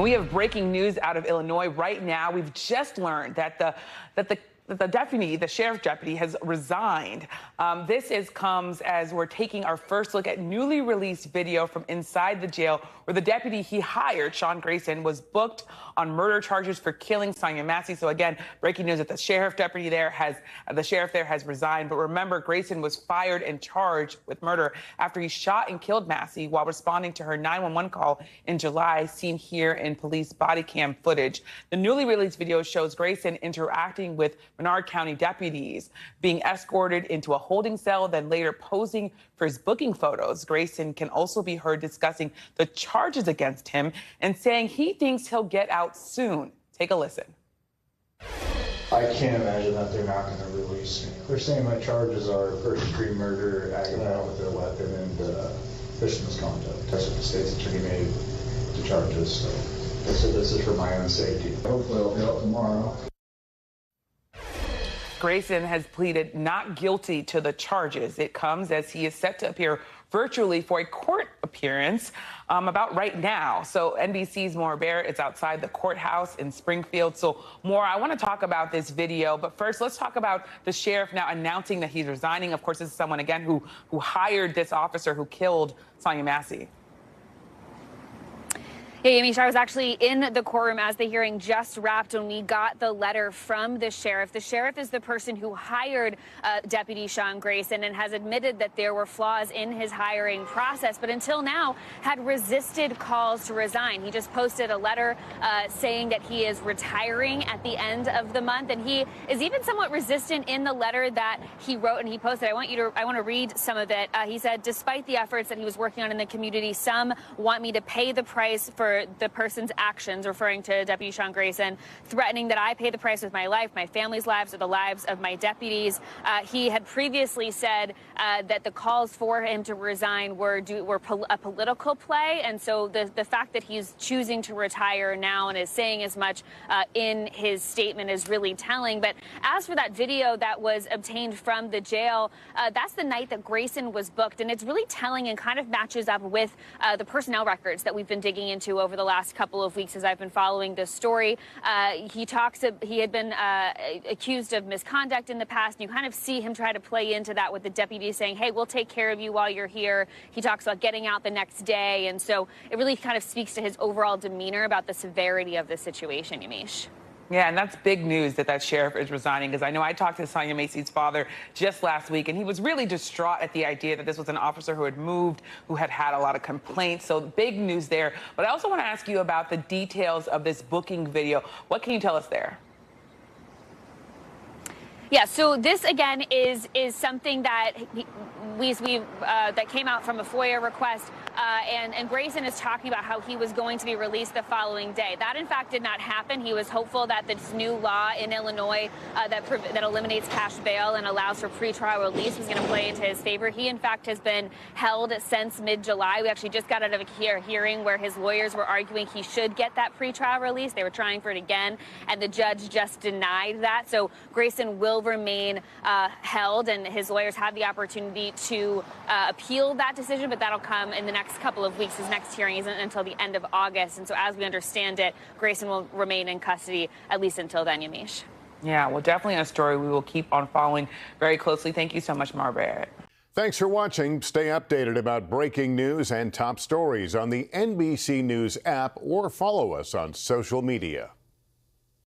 And we have breaking news out of Illinois right now. We've just learned that the deputy, the sheriff deputy, has resigned. This comes as we're taking our first look at newly released video from inside the jail where the deputy he hired, Sean Grayson, was booked on murder charges for killing Sonya Massey. So again, breaking news that the sheriff there has resigned. But remember, Grayson was fired and charged with murder after he shot and killed Massey while responding to her 911 call in July, seen here in police body cam footage. The newly released video shows Grayson interacting with Menard County deputies, being escorted into a holding cell, then later posing for his booking photos. Grayson can also be heard discussing the charges against him and saying he thinks he'll get out soon. Take a listen. I can't imagine that they're not going to release me. They're saying my charges are first-degree murder, aggravated with a weapon, and official misconduct. That's what the state's attorney made the charges. So they said this is for my own safety. Hopefully I'll be out tomorrow. Grayson has pleaded not guilty to the charges. It comes as he is set to appear virtually for a court appearance about right now. So NBC's Maura Barrett is outside the courthouse in Springfield. So Maura, I want to talk about this video, but first let's talk about the sheriff now announcing that he's resigning. Of course, this is someone, again, who hired this officer who killed Sonya Massey. Yeah, Amish, I was actually in the courtroom as the hearing just wrapped when we got the letter from the sheriff. The sheriff is the person who hired Deputy Sean Grayson and has admitted that there were flaws in his hiring process, but until now had resisted calls to resign. He just posted a letter saying that he is retiring at the end of the month, and he is even somewhat resistant in the letter that he wrote and he posted. I want to read some of it. He said, despite the efforts that he was working on in the community, some want me to pay the price for the person's actions, referring to Deputy Sean Grayson, threatening that I pay the price with my life, my family's lives, or the lives of my deputies. He had previously said that the calls for him to resign were a political play, and so the fact that he's choosing to retire now and is saying as much in his statement is really telling. But as for that video that was obtained from the jail, that's the night that Grayson was booked, and it's really telling and kind of matches up with the personnel records that we've been digging into over the last couple of weeks as I've been following this story. He had been accused of misconduct in the past, and you kind of see him try to play into that with the deputy saying, hey, we'll take care of you while you're here. He talks about getting out the next day, and so it really kind of speaks to his overall demeanor about the severity of the situation, Yamish. Yeah, and that's big news that sheriff is resigning, because I know I talked to Sonya Massey's father just last week, and he was really distraught at the idea that this was an officer who had moved, who had had a lot of complaints. So big news there. But I also want to ask you about the details of this booking video. What can you tell us there? Yeah, so this again is something that that came out from a FOIA request, and Grayson is talking about how he was going to be released the following day. That in fact did not happen. He was hopeful that this new law in Illinois that eliminates cash bail and allows for pretrial release was going to play into his favor. He in fact has been held since mid-July. We actually just got out of a hearing where his lawyers were arguing he should get that pretrial release. They were trying for it again, and the judge just denied that. So Grayson will remain held, and his lawyers have the opportunity to appeal that decision, but that'll come in the next couple of weeks. His next hearing isn't until the end of August, and so as we understand it, Grayson will remain in custody at least until then, Yamish. Yeah, well, definitely a story we will keep on following very closely. Thank you so much, Maura Barrett. Thanks for watching. Stay updated about breaking news and top stories on the NBC News app or follow us on social media.